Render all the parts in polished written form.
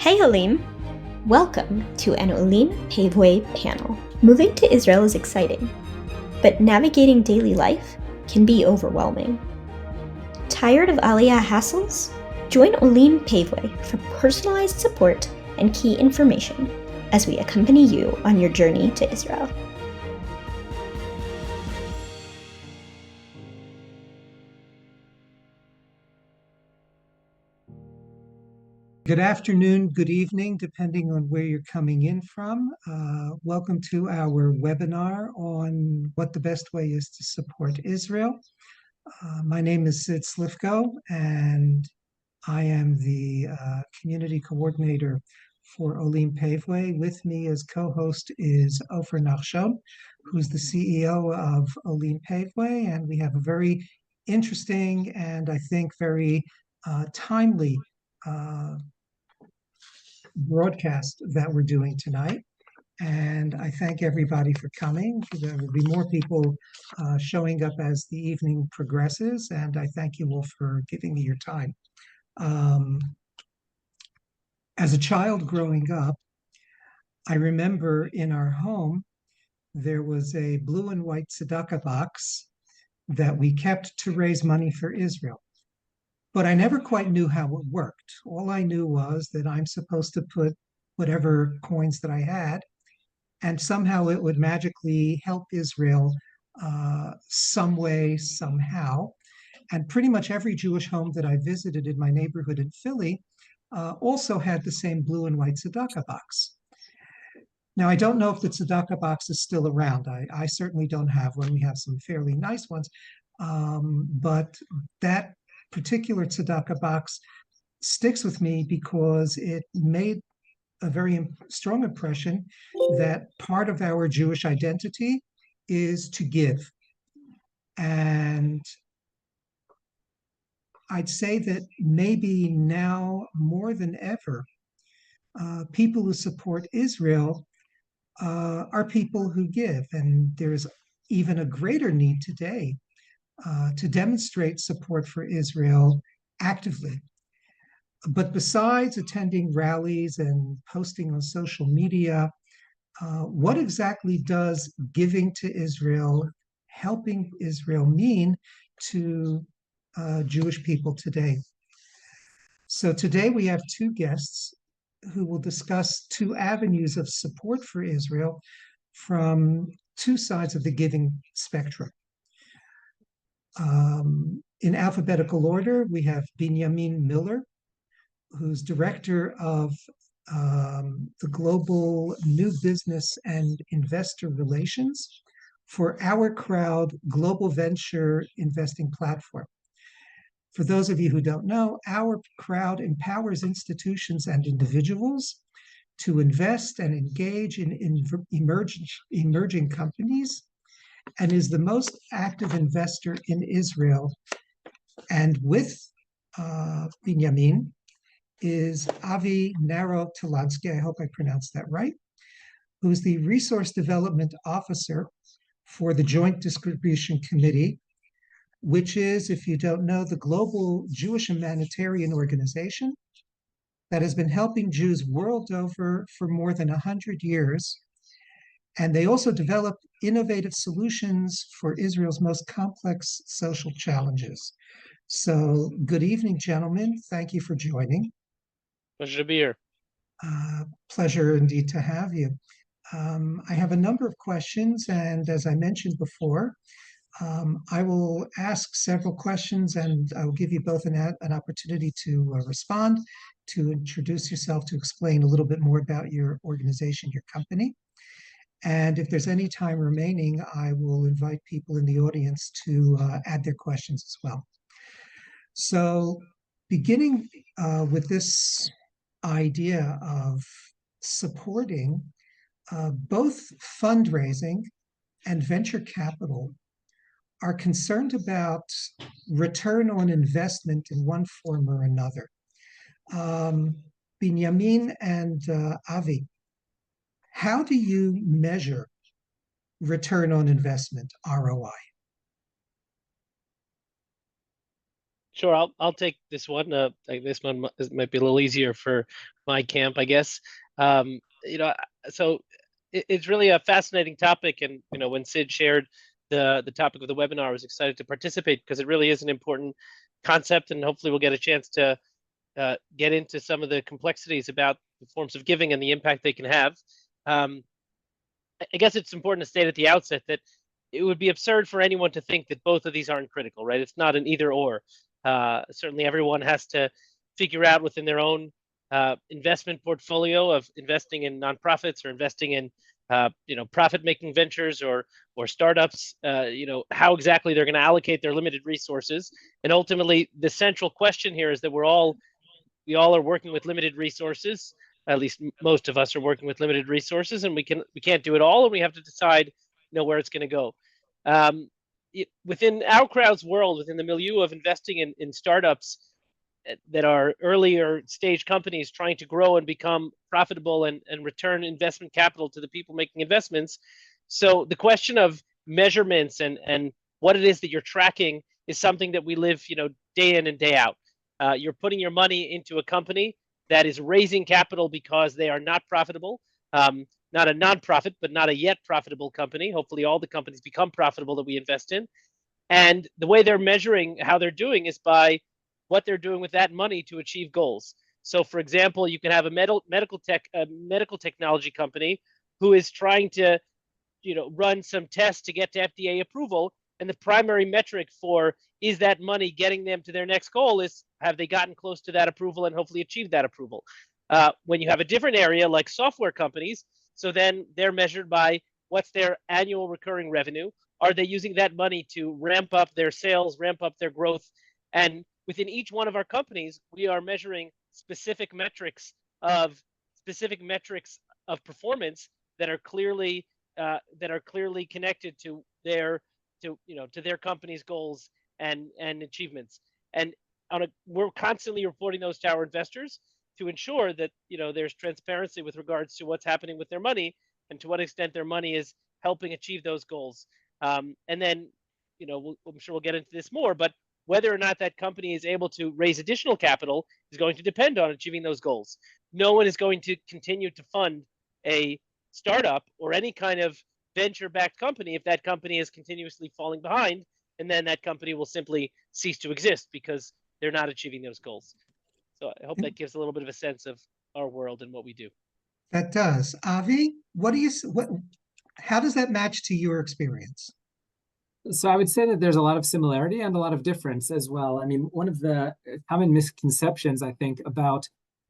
Hey Olim! Welcome to an Olim Paveway panel. Moving to Israel is exciting, but navigating daily life can be overwhelming. Tired of Aliyah hassles? Join Olim Paveway for personalized support and key information as we accompany you on your journey to Israel. Good afternoon, good evening, depending on where you're coming in from. Welcome to our webinar on what the best way is to support Israel. My name is Sid Slifko, and I am the community coordinator for Olim Paveway. With me as co-host is Ofer Nachshon, who's the CEO of Olim Paveway, and we have a very interesting and I think very timely broadcast that we're doing tonight. And I thank everybody for coming. There will be more people showing up as the evening progresses, and I thank you all for giving me your time. As a child growing up, I remember in our home, there was a blue and white tzedakah box that we kept to raise money for Israel. But I never quite knew how it worked. All I knew was that I'm supposed to put whatever coins that I had, and somehow it would magically help Israel some way, somehow. And pretty much every Jewish home that I visited in my neighborhood in Philly also had the same blue and white tzedakah box. Now, I don't know if the tzedakah box is still around. I certainly don't have one. We have some fairly nice ones. But that particular tzedakah box sticks with me because it made a very strong impression that part of our Jewish identity is to give. And I'd say that maybe now more than ever, people who support Israel are people who give. And there's even a greater need today to demonstrate support for Israel actively. But besides attending rallies and posting on social media, what exactly does giving to Israel, helping Israel mean to Jewish people today? So today we have two guests who will discuss two avenues of support for Israel from two sides of the giving spectrum. In alphabetical order, we have Binyamin Miller, who's director of the Global New Business and Investor Relations for OurCrowd Global Venture Investing Platform. For those of you who don't know, OurCrowd empowers institutions and individuals to invest and engage in emerging companies and is the most active investor in Israel. And with Binyamin is Avi Narro-Tilonsky, I hope I pronounced that right, who's the Resource Development Officer for the Joint Distribution Committee, which is, if you don't know, the global Jewish humanitarian organization that has been helping Jews world over for more than 100 years. And they also develop innovative solutions for Israel's most complex social challenges. So good evening, gentlemen. Thank you for joining. Pleasure to be here. Pleasure indeed to have you. I have a number of questions, and as I mentioned before, I will ask several questions, and I will give you both an opportunity to respond, to introduce yourself, to explain a little bit more about your organization, your company. And if there's any time remaining, I will invite people in the audience to add their questions as well. So beginning with this idea of supporting both fundraising and venture capital are concerned about return on investment in one form or another. Binyamin and Avi, how do you measure return on investment, ROI? Sure, I'll take this one. This one might be a little easier for my camp, I guess. You know, so it's really a fascinating topic, and when Sid shared the topic of the webinar, I was excited to participate because it really is an important concept, and hopefully we'll get a chance to get into some of the complexities about the forms of giving and the impact they can have. I guess it's important to state at the outset that it would be absurd for anyone to think that both of these aren't critical, right? It's not an either or. Certainly, everyone has to figure out within their own investment portfolio of investing in nonprofits or investing in profit-making ventures or startups. How exactly they're going to allocate their limited resources. And ultimately, the central question here is that we all are working with limited resources. At least most of us are working with limited resources, and we can't do it all, and we have to decide where it's going to go. Within our crowd's world, within the milieu of investing in startups that are earlier stage companies trying to grow and become profitable and return investment capital to the people making investments. So the question of measurements and what it is that you're tracking is something that we live day in and day out. You're putting your money into a company that is raising capital because they are not profitable, not a nonprofit, but not a yet profitable company. Hopefully all the companies become profitable that we invest in. And the way they're measuring how they're doing is by what they're doing with that money to achieve goals. So for example, you can have a medical technology company who is trying to run some tests to get to FDA approval. And the primary metric for is that money getting them to their next goal is have they gotten close to that approval and hopefully achieved that approval. When you have a different area like software companies, so then they're measured by what's their annual recurring revenue. Are they using that money to ramp up their sales, ramp up their growth? And within each one of our companies, we are measuring specific metrics of performance that are clearly connected to their company's goals and achievements. And we're constantly reporting those to our investors to ensure that there's transparency with regards to what's happening with their money and to what extent their money is helping achieve those goals. And then I'm sure we'll get into this more, but whether or not that company is able to raise additional capital is going to depend on achieving those goals. No one is going to continue to fund a startup or any kind of venture-backed company if that company is continuously falling behind, and then that company will simply cease to exist because they're not achieving those goals. So I hope that gives a little bit of a sense of our world and what we do. That does. Avi, how does that match to your experience? So I would say that there's a lot of similarity and a lot of difference as well. I mean, one of the common misconceptions, I think, about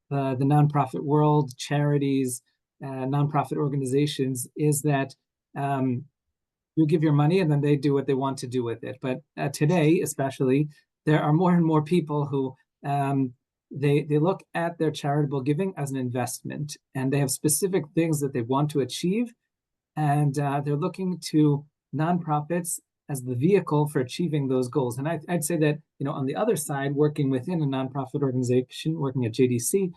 the nonprofit world, charities, nonprofit organizations is that you give your money and then they do what they want to do with it. But today, especially, there are more and more people who they look at their charitable giving as an investment, and they have specific things that they want to achieve, and they're looking to nonprofits as the vehicle for achieving those goals. And I'd say that, on the other side, working within a nonprofit organization, working at JDC,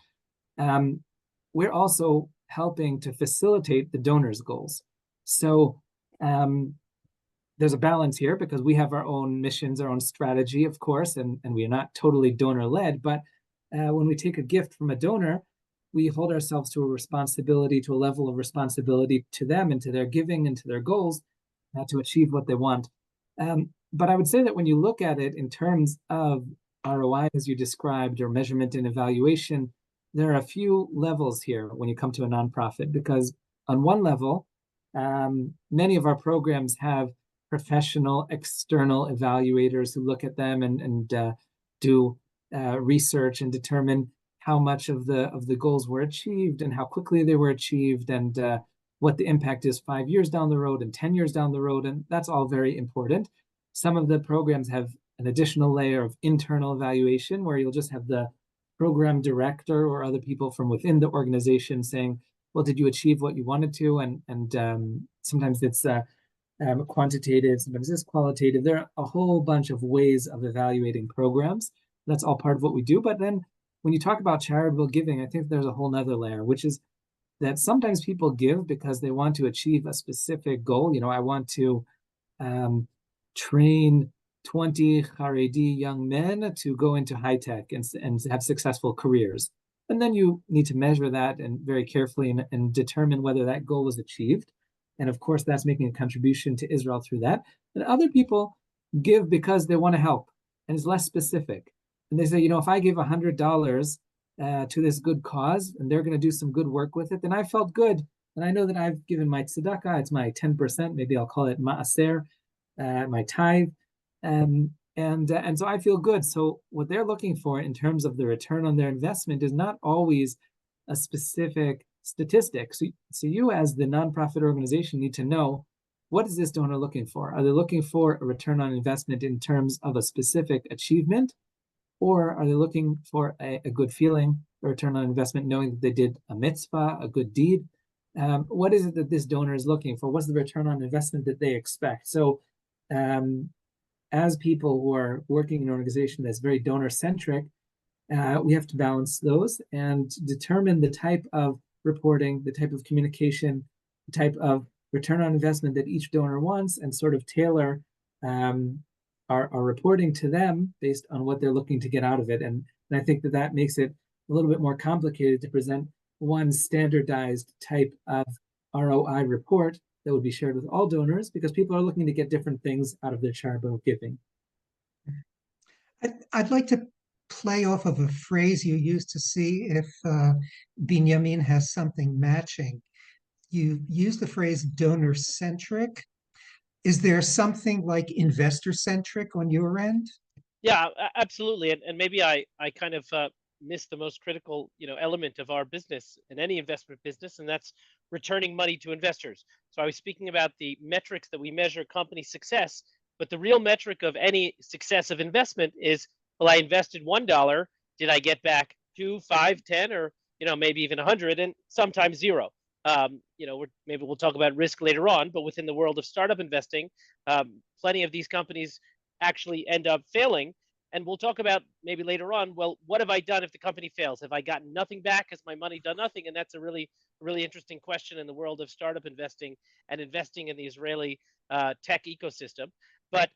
we're also helping to facilitate the donors' goals. So there's a balance here because we have our own missions, our own strategy, of course, and we are not totally donor-led. But when we take a gift from a donor, we hold ourselves to a responsibility, to a level of responsibility to them and to their giving and to their goals to achieve what they want. But I would say that when you look at it in terms of ROI, as you described, or measurement and evaluation, there are a few levels here when you come to a nonprofit, because on one level, many of our programs have professional external evaluators who look at them and do research and determine how much of the goals were achieved and how quickly they were achieved and what the impact is 5 years down the road and 10 years down the road. And that's all very important. Some of the programs have an additional layer of internal evaluation where you'll just have the program director or other people from within the organization saying, well, did you achieve what you wanted to? And sometimes it's quantitative, sometimes it's qualitative. There are a whole bunch of ways of evaluating programs. That's all part of what we do. But then when you talk about charitable giving, I think there's a whole nother layer, which is that sometimes people give because they want to achieve a specific goal. I want to train 20 Haredi young men to go into high tech and have successful careers. And then you need to measure that and very carefully and determine whether that goal was achieved. And of course, that's making a contribution to Israel through that. And other people give because they want to help, and it's less specific. And they say, if I give $100 to this good cause, and they're going to do some good work with it, then I felt good. And I know that I've given my tzedakah, it's my 10%, maybe I'll call it ma'aser, my tithe. And so I feel good. So what they're looking for in terms of the return on their investment is not always a specific statistic. So you as the nonprofit organization need to know, what is this donor looking for? Are they looking for a return on investment in terms of a specific achievement? Or are they looking for a good feeling, a return on investment, knowing that they did a mitzvah, a good deed? What is it that this donor is looking for? What's the return on investment that they expect? So as people who are working in an organization that's very donor-centric, we have to balance those and determine the type of reporting, the type of communication, the type of return on investment that each donor wants, and sort of tailor our reporting to them based on what they're looking to get out of it. And I think that makes it a little bit more complicated to present one standardized type of ROI report that would be shared with all donors, because people are looking to get different things out of their charitable giving. I'd like to play off of a phrase you used to see if Binyamin has something matching. You use the phrase donor-centric. Is there something like investor-centric on your end? Yeah, absolutely. And maybe I kind of missed the most critical element of our business and any investment business, and that's returning money to investors. So I was speaking about the metrics that we measure company success, but the real metric of any success of investment is, well, I invested $1, did I get back 2, 5, 10, or maybe even 100, and sometimes zero. Maybe we'll talk about risk later on, but within the world of startup investing, plenty of these companies actually end up failing. And we'll talk about maybe later on, well, what have I done if the company fails? Have I gotten nothing back? Has my money done nothing? And that's a really interesting question in the world of startup investing and investing in the Israeli tech ecosystem. But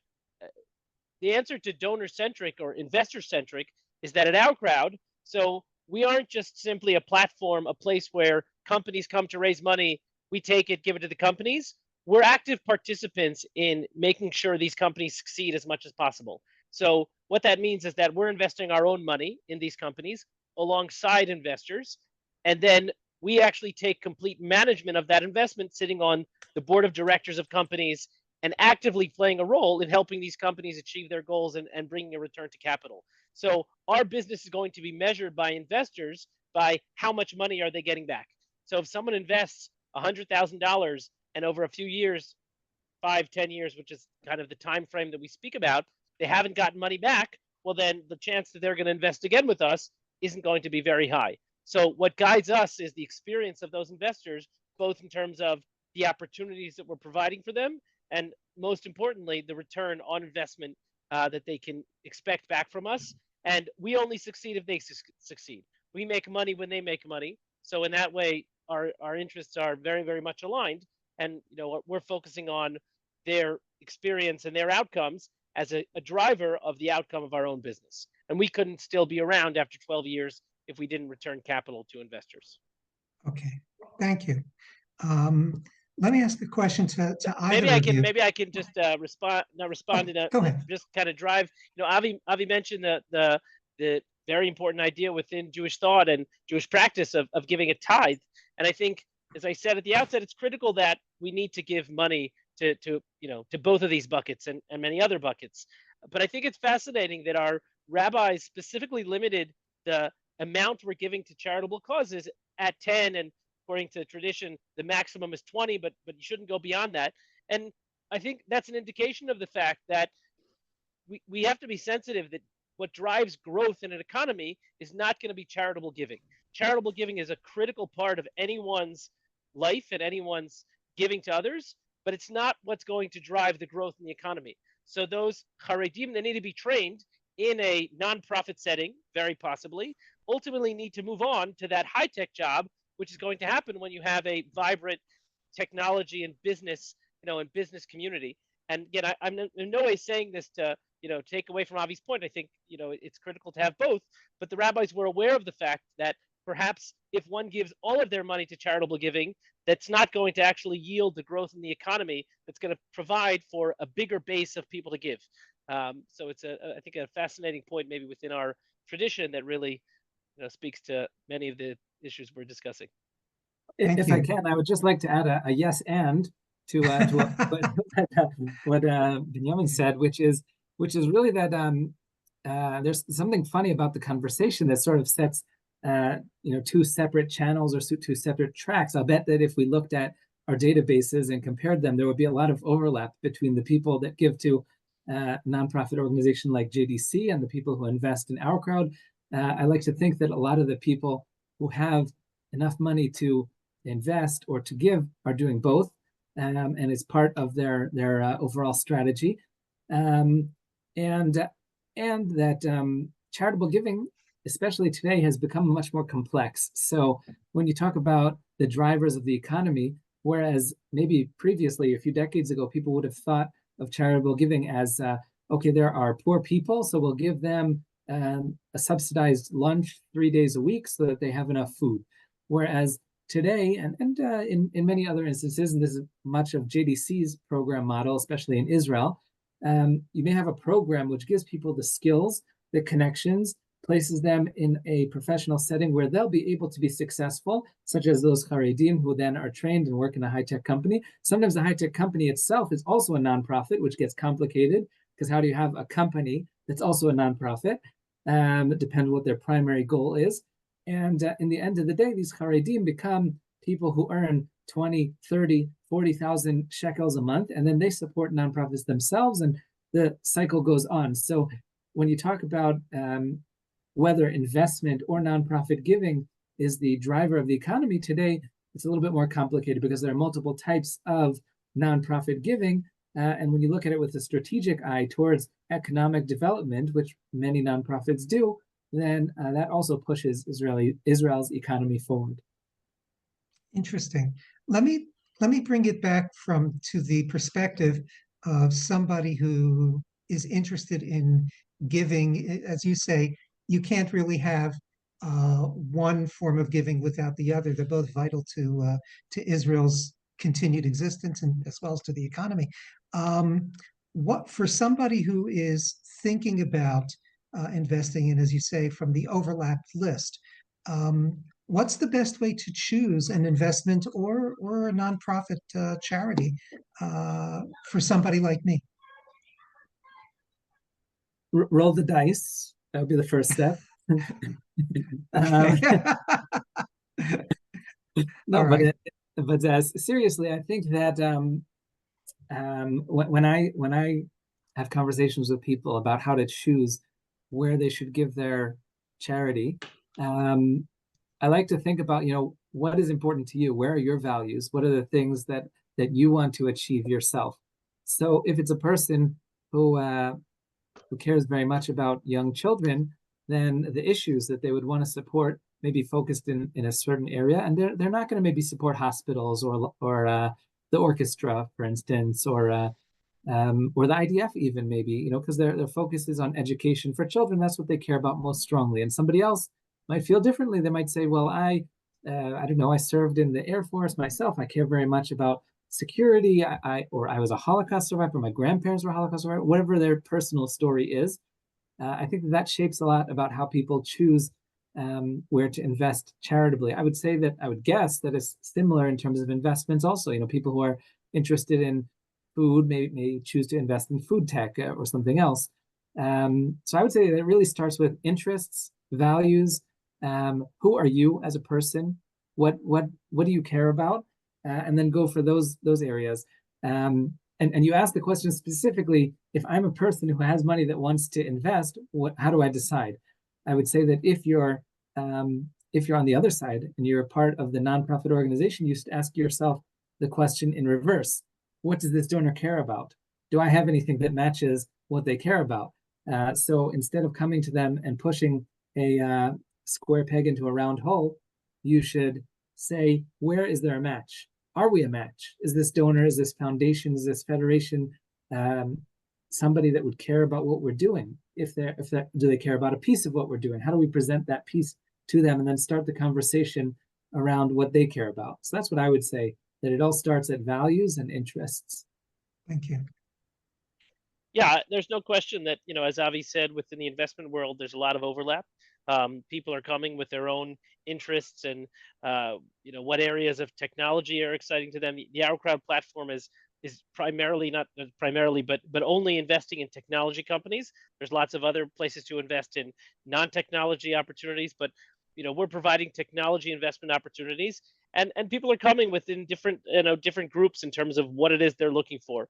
the answer to donor-centric or investor-centric is that at OurCrowd, so we aren't just simply a platform, a place where companies come to raise money, we take it, give it to the companies. We're active participants in making sure these companies succeed as much as possible. So what that means is that we're investing our own money in these companies alongside investors, and then we actually take complete management of that investment, sitting on the board of directors of companies and actively playing a role in helping these companies achieve their goals and bringing a return to capital. So our business is going to be measured by investors by how much money are they getting back. So if someone invests $100,000 and over a few years, 5, 10 years, which is kind of the time frame that we speak about, they haven't gotten money back, well, then the chance that they're going to invest again with us isn't going to be very high. So what guides us is the experience of those investors, both in terms of the opportunities that we're providing for them, and most importantly, the return on investment that they can expect back from us. And we only succeed if they succeed. We make money when they make money. So in that way, our interests are very, very much aligned. And we're focusing on their experience and their outcomes as a driver of the outcome of our own business. And we couldn't still be around after 12 years if we didn't return capital to investors. Okay, thank you. Let me ask a question to either maybe of you. Maybe I can just Go ahead. Just kind of drive. Avi mentioned the very important idea within Jewish thought and Jewish practice of giving a tithe. And I think, as I said at the outset, it's critical that we need to give money to both of these buckets and many other buckets. But I think it's fascinating that our rabbis specifically limited the amount we're giving to charitable causes at 10, and according to tradition, the maximum is 20, but you shouldn't go beyond that. And I think that's an indication of the fact that we have to be sensitive that what drives growth in an economy is not going to be charitable giving. Charitable giving is a critical part of anyone's life and anyone's giving to others, but it's not what's going to drive the growth in the economy. So those Haredim that need to be trained in a nonprofit setting, very possibly, ultimately need to move on to that high-tech job, which is going to happen when you have a vibrant technology and business, and business community. And again, I'm in no way saying this to, take away from Avi's point. I think, it's critical to have both, but the rabbis were aware of the fact that perhaps if one gives all of their money to charitable giving, that's not going to actually yield the growth in the economy that's going to provide for a bigger base of people to give. So it's I think a fascinating point maybe within our tradition that really speaks to many of the issues we're discussing. If I can, I would just like to add a yes and to what Binyamin said, which is really that there's something funny about the conversation that sort of sets two separate channels or two separate tracks. I'll bet that if we looked at our databases and compared them, there would be a lot of overlap between the people that give to nonprofit organization like JDC and the people who invest in OurCrowd. I like to think that a lot of the people who have enough money to invest or to give are doing both, and it's part of their overall strategy, and that charitable giving, especially today, has become much more complex. So when you talk about the drivers of the economy, whereas maybe previously, a few decades ago, people would have thought of charitable giving as, okay, there are poor people, so we'll give them a subsidized lunch 3 days a week so that they have enough food. Whereas today, and in many other instances, and this is much of JDC's program model, especially in Israel, you may have a program which gives people the skills, the connections, places them in a professional setting where they'll be able to be successful, such as those Haredim who then are trained and work in a high-tech company. Sometimes the high-tech company itself is also a nonprofit, which gets complicated, because how do you have a company that's also a nonprofit? It depends what their primary goal is. And in the end of the day, these Haredim become people who earn 20, 30, 40,000 shekels a month, and then they support nonprofits themselves, and the cycle goes on. So when you talk about whether investment or nonprofit giving is the driver of the economy today, it's a little bit more complicated because there are multiple types of nonprofit giving. And when you look at it with a strategic eye towards economic development, which many nonprofits do, then that also pushes Israel's economy forward. Interesting. Let me bring it back to the perspective of somebody who is interested in giving. As you say, you can't really have one form of giving without the other. They're both vital to Israel's continued existence and as well as to the economy. What for somebody who is thinking about investing in, as you say, from the overlapped list, what's the best way to choose an investment or a nonprofit charity for somebody like me? Roll the dice. That would be the first step. No, right. but seriously, I think that when I have conversations with people about how to choose where they should give their charity, I like to think about, what is important to you? Where are your values? What are the things that you want to achieve yourself? So if it's a person who cares very much about young children, then the issues that they would want to support may be focused in a certain area, and they're not going to maybe support hospitals or the orchestra, for instance, or the IDF even maybe, because their focus is on education for children. That's what they care about most strongly. And somebody else might feel differently. They might say, well, I don't know, I served in the Air Force myself. I care very much about security. I was a Holocaust survivor. My grandparents were Holocaust survivors. Whatever their personal story is, I think that shapes a lot about how people choose where to invest charitably. I would guess that it's similar in terms of investments also. People who are interested in food may choose to invest in food tech or something else. So I would say that it really starts with interests, values. Who are you as a person? What do you care about? And then go for those areas. And you ask the question specifically, if I'm a person who has money that wants to invest, how do I decide? I would say that if you're on the other side and you're a part of the nonprofit organization, you should ask yourself the question in reverse. What does this donor care about? Do I have anything that matches what they care about? So instead of coming to them and pushing a square peg into a round hole, you should say, where is there a match? Are we a match? Is this donor, is this foundation, is this federation somebody that would care about what we're doing? Do they care about a piece of what we're doing? How do we present that piece to them and then start the conversation around what they care about. So that's what I would say, that it all starts at values and interests. Thank you. Yeah, there's no question that, as Avi said, within the investment world, there's a lot of overlap. People are coming with their own interests and, what areas of technology are exciting to them. The OurCrowd platform is primarily, not primarily, but only investing in technology companies. There's lots of other places to invest in non-technology opportunities, but we're providing technology investment opportunities, and people are coming within different groups in terms of what it is they're looking for.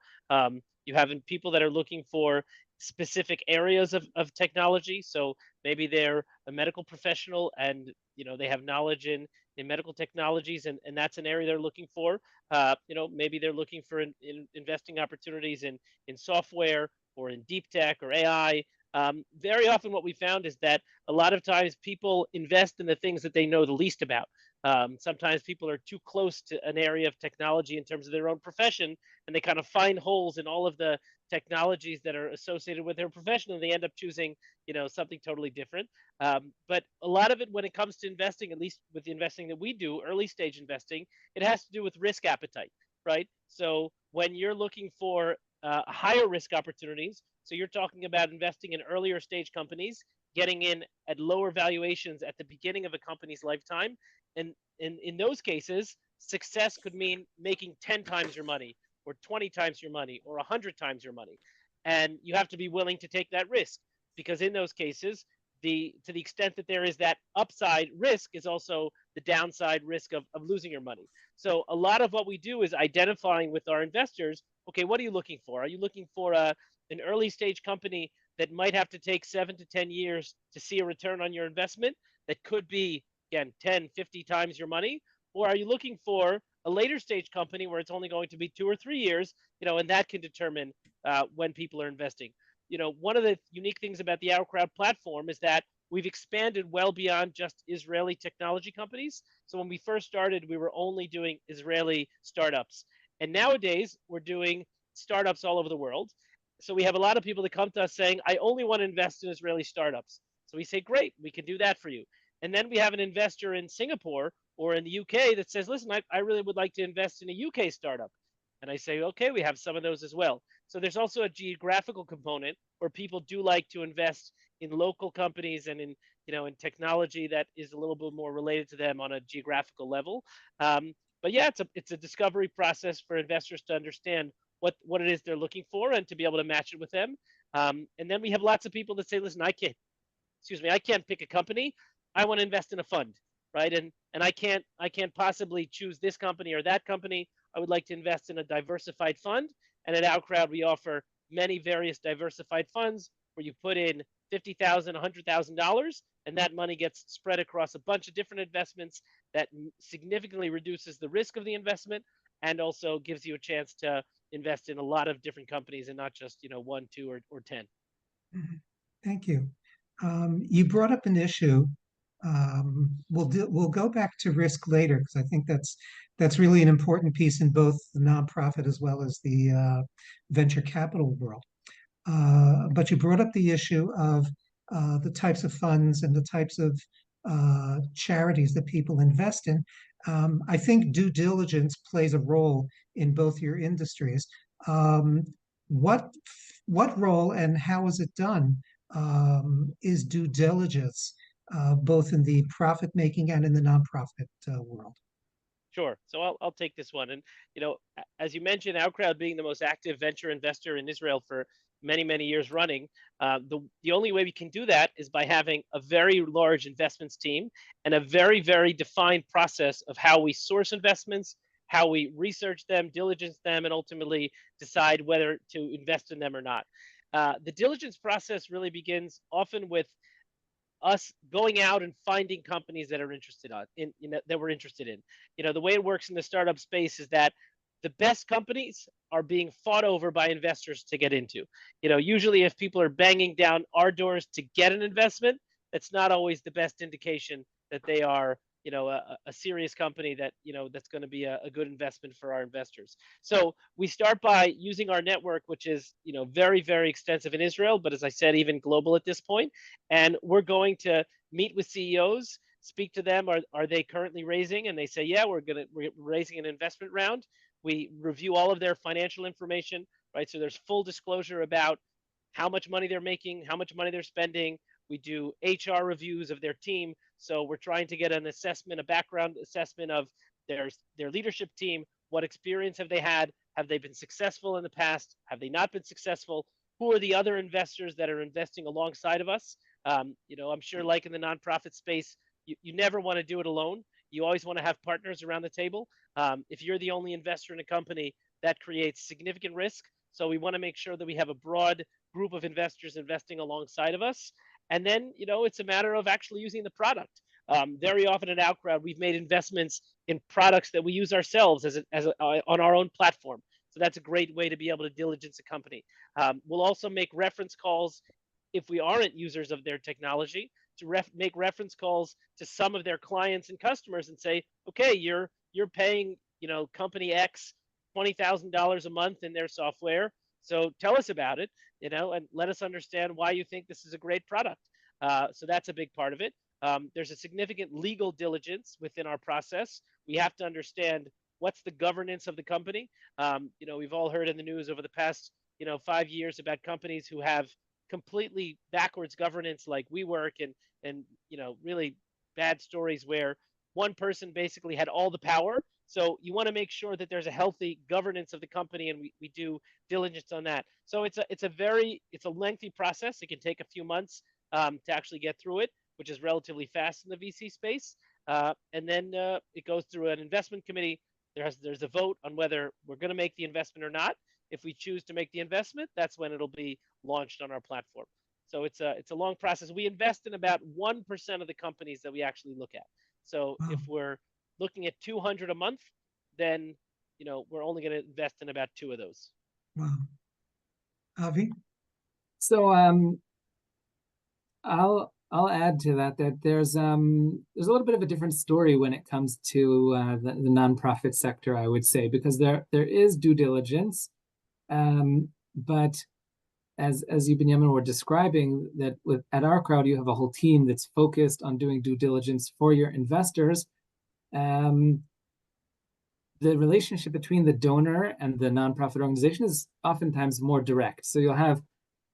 You have people that are looking for specific areas of technology. So maybe they're a medical professional and they have knowledge in medical technologies, and that's an area they're looking for. Maybe they're looking for in investing opportunities in software or in deep tech or AI. Very often what we found is that a lot of times people invest in the things that they know the least about. Sometimes people are too close to an area of technology in terms of their own profession, and they kind of find holes in all of the technologies that are associated with their profession, and they end up choosing, something totally different. But a lot of it, when it comes to investing, at least with the investing that we do, early stage investing, it has to do with risk appetite, right? So when you're looking for higher risk opportunities, so you're talking about investing in earlier stage companies, getting in at lower valuations at the beginning of a company's lifetime. And in those cases, success could mean making 10 times your money or 20 times your money or 100 times your money. And you have to be willing to take that risk, because in those cases, to the extent that there is that upside risk is also the downside risk of losing your money. So a lot of what we do is identifying with our investors, okay, what are you looking for? Are you looking for an early stage company that might have to take 7 to 10 years to see a return on your investment that could be, again, 10, 50 times your money? Or are you looking for a later stage company where it's only going to be 2 or 3 years, and that can determine when people are investing. One of the unique things about the OurCrowd platform is that we've expanded well beyond just Israeli technology companies. So when we first started, we were only doing Israeli startups. And nowadays, we're doing startups all over the world. So we have a lot of people that come to us saying, I only want to invest in Israeli startups. So we say, great, we can do that for you. And then we have an investor in Singapore or in the UK that says, listen, I really would like to invest in a UK startup. And I say, okay, we have some of those as well. So there's also a geographical component where people do like to invest in local companies and in technology that is a little bit more related to them on a geographical level. But yeah, it's a discovery process for investors to understand what it is they're looking for and to be able to match it with them. And then we have lots of people that say, listen, I can't pick a company. I want to invest in a fund, right? And I can't possibly choose this company or that company. I would like to invest in a diversified fund. And at OurCrowd, we offer many various diversified funds where you put in $50,000, $100,000, and that money gets spread across a bunch of different investments that significantly reduces the risk of the investment and also gives you a chance to invest in a lot of different companies and not just 1, 2, or 10. Thank you. You brought up an issue. We'll go back to risk later, because I think that's really an important piece in both the nonprofit as well as the venture capital world. But you brought up the issue of the types of funds and the types of charities that people invest in. I think due diligence plays a role in both your industries. What role and how is it done? Is due diligence both in the profit making and in the nonprofit world? Sure. So I'll take this one. And, as you mentioned, OurCrowd being the most active venture investor in Israel for many, many years running, the only way we can do that is by having a very large investments team and a very, very defined process of how we source investments, how we research them, diligence them, and ultimately decide whether to invest in them or not. The diligence process really begins often with us going out and finding companies that are interested that we're interested in. The way it works in the startup space is that the best companies are being fought over by investors to get into. Usually if people are banging down our doors to get an investment, that's not always the best indication that they are a serious company that that's going to be a good investment for our investors. So we start by using our network, which is very, very extensive in Israel, but as I said, even global at this point. And we're going to meet with CEOs speak to them. Are they currently raising? And they say, yeah, we're raising an investment round. We review all of their financial information, right? So there's full disclosure about how much money they're making, how much money they're spending. We do HR reviews of their team. So we're trying to get an assessment, a background assessment of their leadership team. What experience have they had? Have they been successful in the past? Have they not been successful? Who are the other investors that are investing alongside of us? I'm sure, like in the nonprofit space, you never want to do it alone. You always want to have partners around the table. If you're the only investor in a company, that creates significant risk. So we want to make sure that we have a broad group of investors investing alongside of us. And then, it's a matter of actually using the product. Very often at OurCrowd, we've made investments in products that we use ourselves on our own platform. So that's a great way to be able to diligence a company. We'll also make reference calls if we aren't users of their technology to make reference calls to some of their clients and customers and say, okay, you're paying, company X $20,000 a month in their software. So tell us about it, and let us understand why you think this is a great product. So that's a big part of it. There's a significant legal diligence within our process. We have to understand what's the governance of the company. We've all heard in the news over the past, 5 years about companies who have completely backwards governance like WeWork and really bad stories where one person basically had all the power. So you want to make sure that there's a healthy governance of the company, and we do diligence on that. So it's a lengthy process. It can take a few months to actually get through it, which is relatively fast in the VC space. And then it goes through an investment committee. There's a vote on whether we're going to make the investment or not. If we choose to make the investment, that's when it'll be launched on our platform. So it's a long process. We invest in about 1% of the companies that we actually look at. So Wow. if we're looking at 200 a month, then we're only going to invest in about 2 of those. Wow. Avi? So I'll add to that there's a little bit of a different story when it comes to the nonprofit sector, I would say, because there is due diligence, but as you, Binyamin, were describing, that at OurCrowd you have a whole team that's focused on doing due diligence for your investors. The relationship between the donor and the nonprofit organization is oftentimes more direct. So you'll have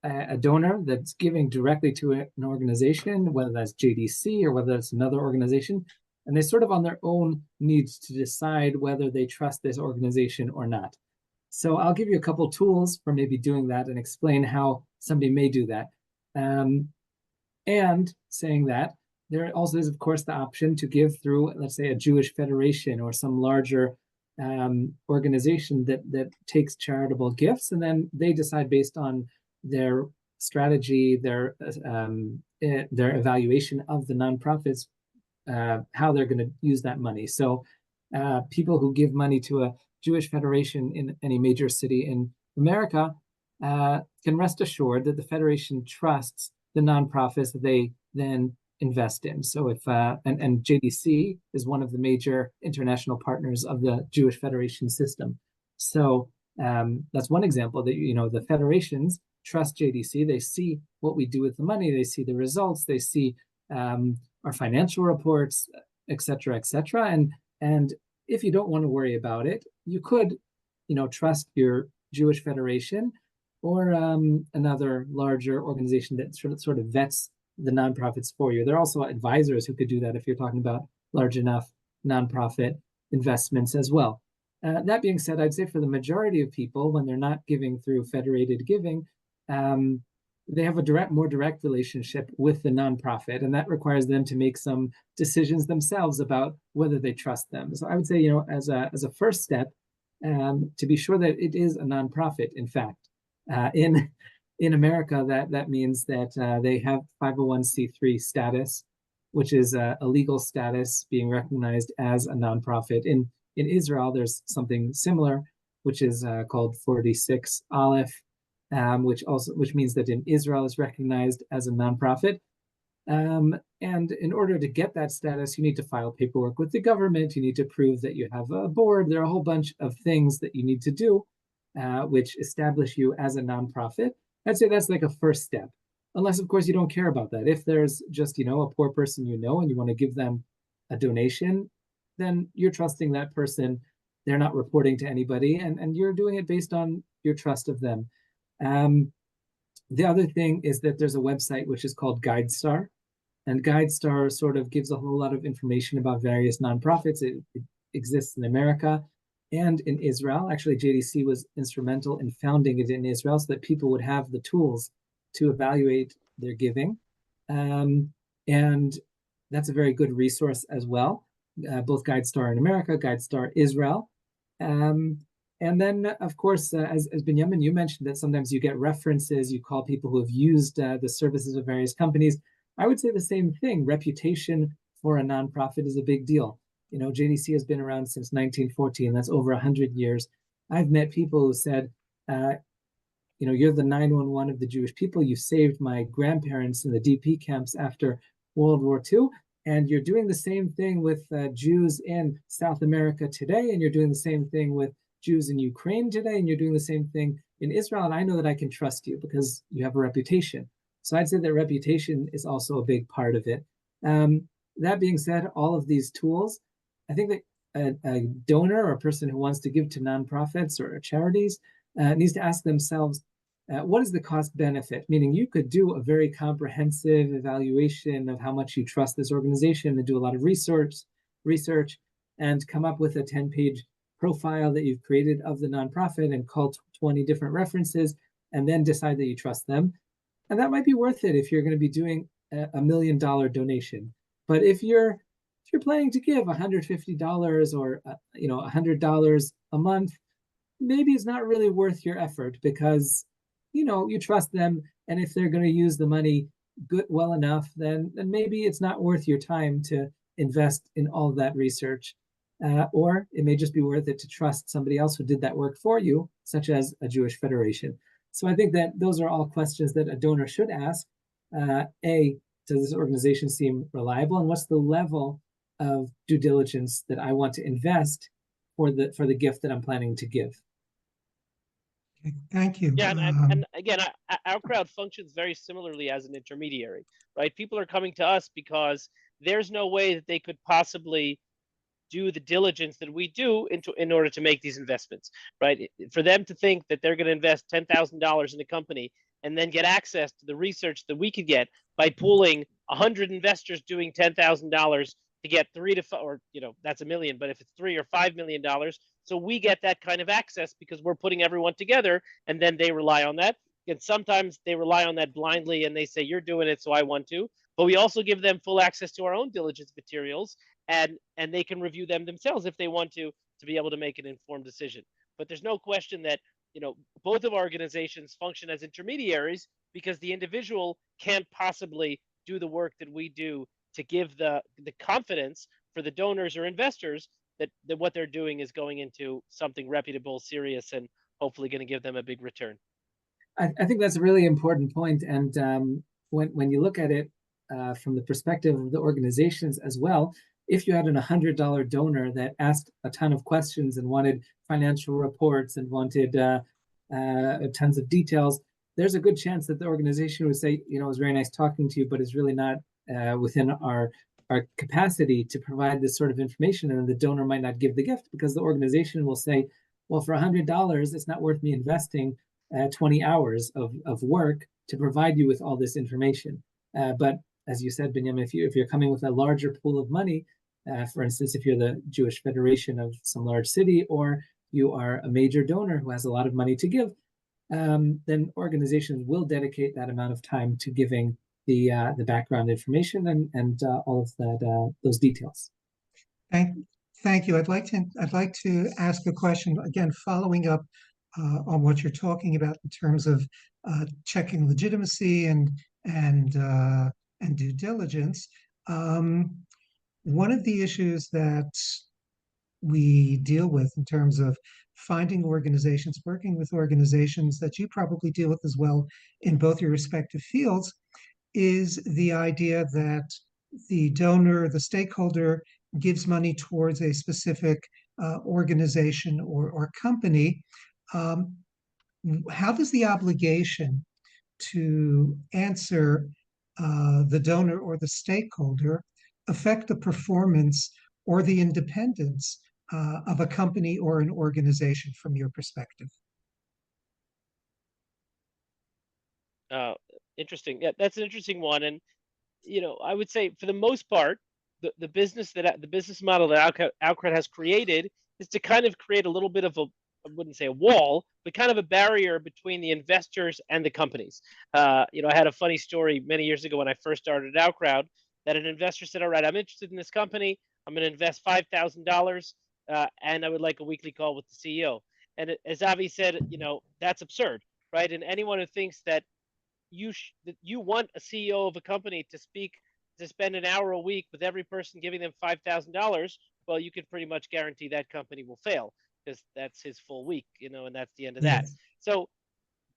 a donor that's giving directly to an organization, whether that's JDC or whether that's another organization, and they sort of on their own need to decide whether they trust this organization or not. So I'll give you a couple tools for maybe doing that and explain how somebody may do that. And saying that, there also is, of course, the option to give through, let's say, a Jewish federation or some larger organization that takes charitable gifts, and then they decide based on their strategy, their evaluation of the nonprofits, how they're going to use that money. So people who give money to a Jewish federation in any major city in America can rest assured that the federation trusts the nonprofits that they then invest in. So if and JDC is one of the major international partners of the Jewish Federation system. So that's one example that the federations trust JDC. They see what we do with the money. They see the results. They see our financial reports, et cetera, et cetera. And if you don't want to worry about it, you could, trust your Jewish federation or another larger organization that sort of vets the nonprofits for you. There are also advisors who could do that if you're talking about large enough nonprofit investments as well. That being said, I'd say for the majority of people, when they're not giving through federated giving, they have a more direct relationship with the nonprofit, and that requires them to make some decisions themselves about whether they trust them. So I would say, as a first step, to be sure that it is a nonprofit. In fact, in America, that means that they have 501c3 status, which is a legal status being recognized as a nonprofit. In Israel, there's something similar, which is called 46 Aleph, which means that in Israel is recognized as a nonprofit. And in order to get that status, you need to file paperwork with the government. You need to prove that you have a board. There are a whole bunch of things that you need to do, which establish you as a nonprofit. I'd say that's like a first step. unless, of course, you don't care about that. If there's just, a poor person and you want to give them a donation, then you're trusting that person. They're not reporting to anybody, and you're doing it based on your trust of them. The other thing is that there's a website which is called GuideStar, and GuideStar sort of gives a whole lot of information about various nonprofits. It exists in America and in Israel. Actually, JDC was instrumental in founding it in Israel so that people would have the tools to evaluate their giving. And that's a very good resource as well. Both GuideStar in America, GuideStar Israel. And then, of course, as Binyamin, you mentioned that sometimes you get references, you call people who have used the services of various companies. I would say the same thing. Reputation for a nonprofit is a big deal. JDC has been around since 1914. That's over 100 years. I've met people who said, you're the 911 of the Jewish people. You saved my grandparents in the DP camps after World War II. And you're doing the same thing with Jews in South America today. And you're doing the same thing with Jews in Ukraine today. And you're doing the same thing in Israel. And I know that I can trust you because you have a reputation. So I'd say that reputation is also a big part of it. That being said, all of these tools, I think that a donor or a person who wants to give to nonprofits or charities needs to ask themselves, what is the cost benefit? Meaning you could do a very comprehensive evaluation of how much you trust this organization and do a lot of research and come up with a 10-page profile that you've created of the nonprofit and call 20 different references and then decide that you trust them. And that might be worth it if you're going to be doing a $1 million donation. But if you're planning to give $150 or $100 a month, maybe it's not really worth your effort because you trust them, and if they're going to use the money well enough, then maybe it's not worth your time to invest in all of that research. Or it may just be worth it to trust somebody else who did that work for you, such as a Jewish federation. So I think that those are all questions that a donor should ask. A, does this organization seem reliable? And what's the level of due diligence that I want to invest for the gift that I'm planning to give? Okay, thank you. Yeah, and again, OurCrowd functions very similarly as an intermediary, right? People are coming to us because there's no way that they could possibly do the diligence that we do in order to make these investments, right? For them to think that they're going to invest $10,000 in a company and then get access to the research that we could get by pooling 100 investors doing $10,000 to get 3 to 5, or that's $1 million, but if it's $3 or $5 million, so we get that kind of access because we're putting everyone together, and then they rely on that. And sometimes they rely on that blindly, and they say, "You're doing it, so I want to." But we also give them full access to our own diligence materials, and they can review them themselves if they want to be able to make an informed decision. But there's no question that both of our organizations function as intermediaries because the individual can't possibly do the work that we do to give the confidence for the donors or investors that what they're doing is going into something reputable, serious, and hopefully going to give them a big return. I think that's a really important point. And when you look at it from the perspective of the organizations as well, if you had an $100 donor that asked a ton of questions and wanted financial reports and wanted tons of details, there's a good chance that the organization would say, it was very nice talking to you, but it's really not within our capacity to provide this sort of information. And the donor might not give the gift because the organization will say, well, for $100, it's not worth me investing 20 hours of work to provide you with all this information. But as you said, Binyamin, if you're coming with a larger pool of money, for instance, if you're the Jewish Federation of some large city, or you are a major donor who has a lot of money to give, then organizations will dedicate that amount of time to giving the background information and all of those details. Thank you. I'd like to ask a question again, following up on what you're talking about in terms of checking legitimacy and due diligence. One of the issues that we deal with in terms of finding organizations, working with organizations that you probably deal with as well in both your respective fields, is the idea that the donor, the stakeholder, gives money towards a specific organization or company. How does the obligation to answer the donor or the stakeholder affect the performance or the independence of a company or an organization from your perspective? Interesting. Yeah, that's an interesting one. And I would say for the most part, the business model that OurCrowd has created is to kind of create a little bit of I wouldn't say a wall, but kind of a barrier between the investors and the companies. I had a funny story many years ago when I first started OurCrowd that an investor said, "All right, I'm interested in this company. I'm going to invest $5,000, and I would like a weekly call with the CEO." And as Avi said, that's absurd, right? And anyone who thinks that you want a CEO of a company to spend an hour a week with every person giving them $5,000, well, you can pretty much guarantee that company will fail because that's his full week, and that's the end of that. Yes. So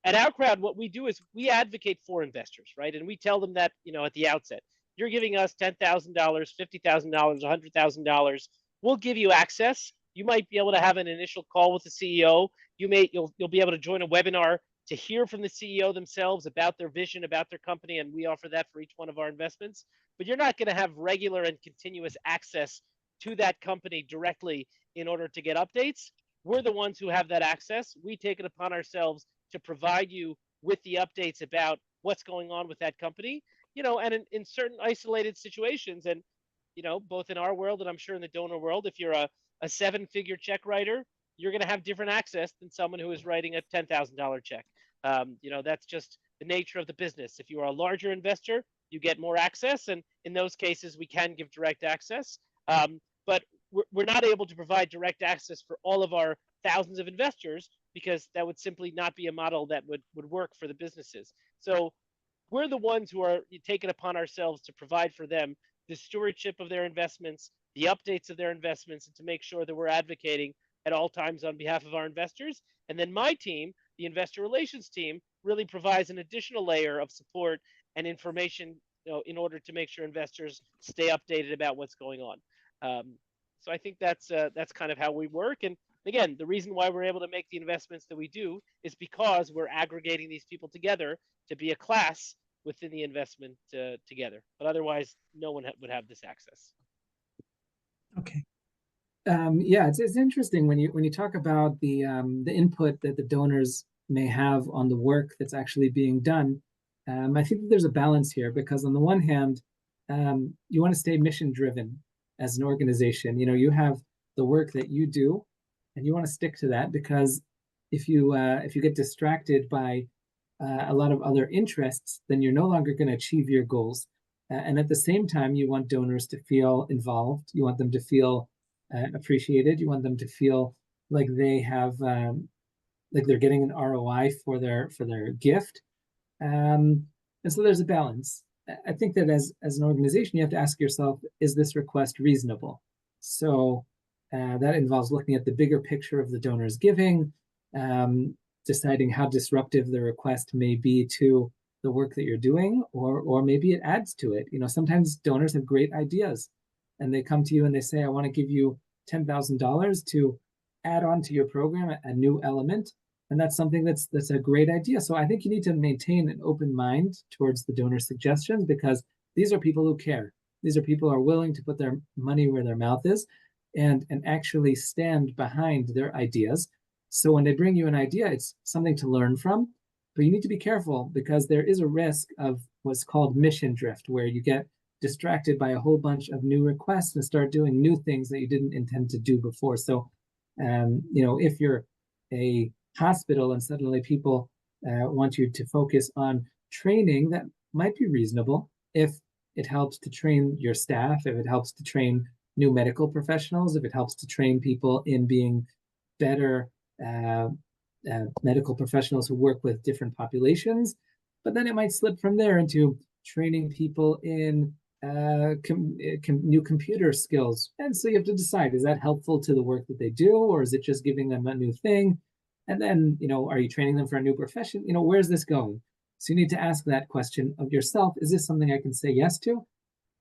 at OurCrowd, what we do is we advocate for investors, right? And we tell them that, at the outset, you're giving us $10,000, $50,000, $100,000. We'll give you access. You might be able to have an initial call with the CEO. You'll be able to join a webinar to hear from the CEO themselves about their vision, about their company, and we offer that for each one of our investments. But you're not going to have regular and continuous access to that company directly in order to get updates. We're the ones who have that access. We take it upon ourselves to provide you with the updates about what's going on with that company, and in certain isolated situations, and, both in our world and I'm sure in the donor world, if you're a 7-figure check writer, you're going to have different access than someone who is writing a $10,000 check. That's just the nature of the business. If you are a larger investor, you get more access. And in those cases, we can give direct access. But we're not able to provide direct access for all of our thousands of investors because that would simply not be a model that would work for the businesses. So we're the ones who are taking upon ourselves to provide for them the stewardship of their investments, the updates of their investments, and to make sure that we're advocating at all times on behalf of our investors. And then my team, the investor relations team, really provides an additional layer of support and information, in order to make sure investors stay updated about what's going on. So I think that's kind of how we work. And again, the reason why we're able to make the investments that we do is because we're aggregating these people together to be a class within the investment together. But otherwise, no one would have this access. Okay. Yeah, it's interesting when you talk about the input that the donors may have on the work that's actually being done. I think that there's a balance here because on the one hand, you want to stay mission driven as an organization. You have the work that you do, and you want to stick to that because if you get distracted by a lot of other interests, then you're no longer going to achieve your goals. And at the same time, you want donors to feel involved. You want them to feel appreciated. You want them to feel like they have like they're getting an ROI for their gift. And so there's a balance. I think that as an organization, you have to ask yourself, is this request reasonable? So that involves looking at the bigger picture of the donor's giving, deciding how disruptive the request may be to the work that you're doing, or maybe it adds to it. Sometimes donors have great ideas and they come to you and they say, I want to give you $10,000 to add on to your program a new element. And that's something that's a great idea. So I think you need to maintain an open mind towards the donor suggestions because these are people who care. These are people who are willing to put their money where their mouth is and actually stand behind their ideas. So when they bring you an idea, it's something to learn from, but you need to be careful because there is a risk of what's called mission drift, where you get distracted by a whole bunch of new requests and start doing new things that you didn't intend to do before. So, if you're a hospital and suddenly people want you to focus on training, that might be reasonable if it helps to train your staff, if it helps to train new medical professionals, if it helps to train people in being better medical professionals who work with different populations. But then it might slip from there into training people in new computer skills. And so you have to decide, is that helpful to the work that they do, or is it just giving them a new thing? And then, are you training them for a new profession? Where's this going? So you need to ask that question of yourself. Is this something I can say yes to?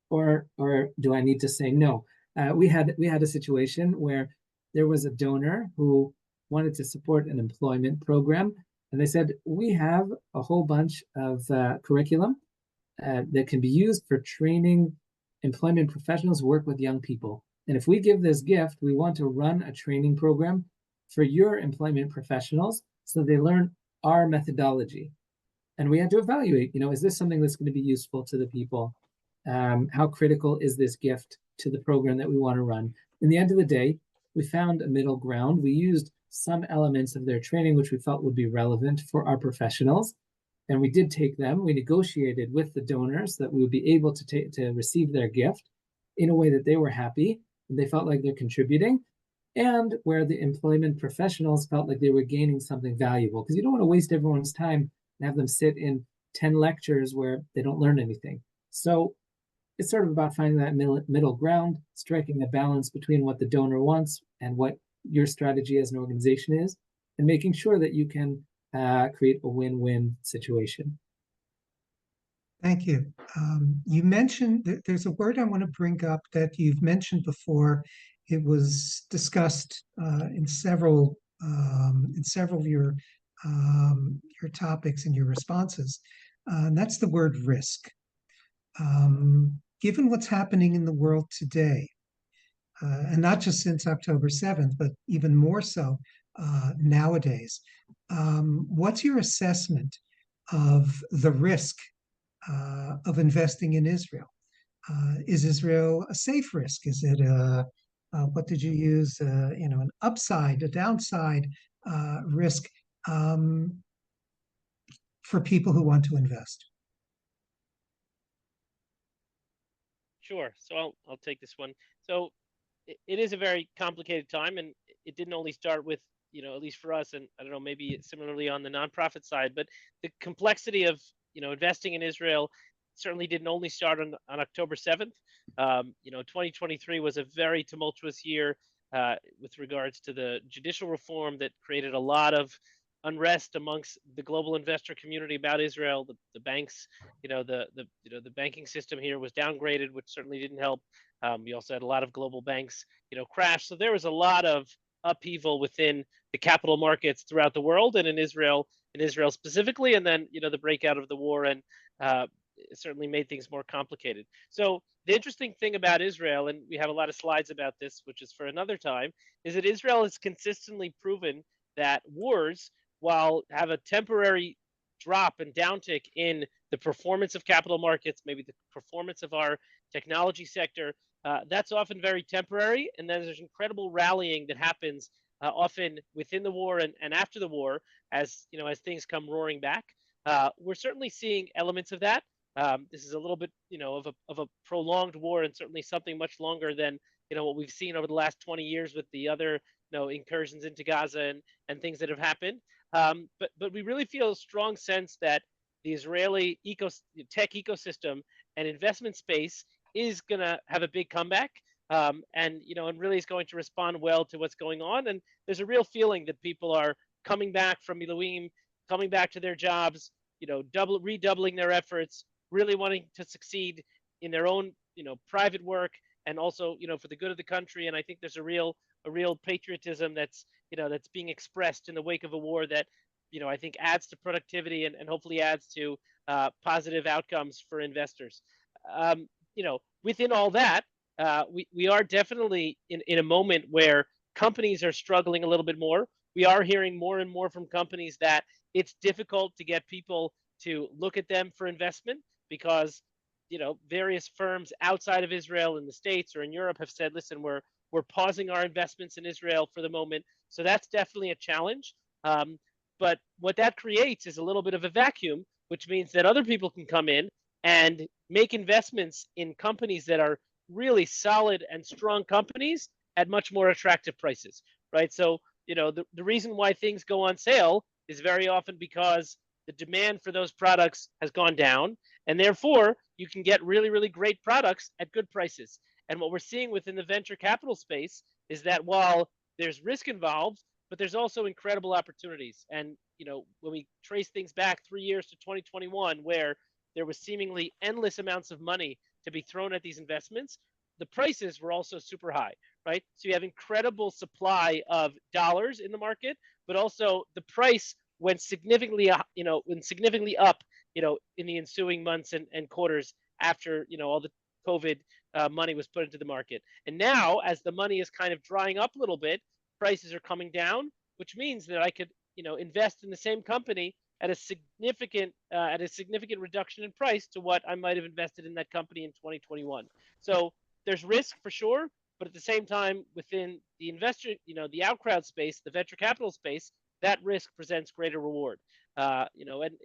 Or do I need to say no? We had a situation where there was a donor who wanted to support an employment program, And they said, we have a whole bunch of curriculum that can be used for training employment professionals who work with young people. And if we give this gift, we want to run a training program for your employment professionals so they learn our methodology. And we had to evaluate, is this something that's going to be useful to the people? How critical is this gift to the program that we want to run? In the end of the day, we found a middle ground. We used some elements of their training which we felt would be relevant for our professionals. And we did take them. We negotiated with the donors that we would be able to receive their gift in a way that they were happy and they felt like they're contributing, and where the employment professionals felt like they were gaining something valuable. Because you don't want to waste everyone's time and have them sit in 10 lectures where they don't learn anything. So it's sort of about finding that middle ground, striking the balance between what the donor wants and what your strategy as an organization is, and making sure that you can create a win-win situation. Thank you. You mentioned that there's a word I want to bring up that you've mentioned before. It was discussed in several of your topics and your responses, and that's the word risk. Given what's happening in the world today, and not just since October 7th, but even more so nowadays, what's your assessment of the risk of investing in Israel? Is Israel a safe risk? Is it what did you use? An upside, a downside risk for people who want to invest? Sure. So I'll take this one. So it is a very complicated time, and it didn't only start with, at least for us, and I don't know, maybe similarly on the nonprofit side, but the complexity of, investing in Israel certainly didn't only start on October 7th. 2023 was a very tumultuous year with regards to the judicial reform that created a lot of unrest amongst the global investor community about Israel. The banks, the banking system here was downgraded, which certainly didn't help. We also had a lot of global banks, crash. So there was a lot of upheaval within the capital markets throughout the world and in Israel specifically. And then, the breakout of the war and it certainly made things more complicated. So the interesting thing about Israel, and we have a lot of slides about this, which is for another time, is that Israel has consistently proven that wars, while have a temporary drop and downtick in the performance of capital markets, maybe the performance of our technology sector, that's often very temporary. And then there's incredible rallying that happens often within the war and after the war, as as things come roaring back. We're certainly seeing elements of that. This is a little bit, of a prolonged war, and certainly something much longer than what we've seen over the last 20 years with the other incursions into Gaza and things that have happened. But we really feel a strong sense that the Israeli tech ecosystem and investment space is going to have a big comeback, and really is going to respond well to what's going on. And there's a real feeling that people are coming back from Miluim, coming back to their jobs, redoubling their efforts, really wanting to succeed in their own private work, and also for the good of the country. And I think there's a real patriotism that's being expressed in the wake of a war that I think adds to productivity and hopefully adds to positive outcomes for investors. Within all that, we are definitely in a moment where companies are struggling a little bit more. We are hearing more and more from companies that it's difficult to get people to look at them for investment because various firms outside of Israel in the States or in Europe have said, listen, we're pausing our investments in Israel for the moment. So that's definitely a challenge. But what that creates is a little bit of a vacuum, which means that other people can come in and make investments in companies that are really solid and strong companies at much more attractive prices, right? So, the reason why things go on sale is very often because the demand for those products has gone down, and therefore you can get really, really great products at good prices. And what we're seeing within the venture capital space is that while there's risk involved, but there's also incredible opportunities. And, when we trace things back 3 years to 2021, where there was seemingly endless amounts of money to be thrown at these investments, the prices were also super high, right? So you have incredible supply of dollars in the market, but also the price went significantly, went significantly up, in the ensuing months and quarters after, all the COVID money was put into the market. And now, as the money is kind of drying up a little bit, prices are coming down, which means that I could, invest in the same company at a significant reduction in price to what I might have invested in that company in 2021. So there's risk for sure, but at the same time, within the investor, the OurCrowd space, the venture capital space, that risk presents greater reward. And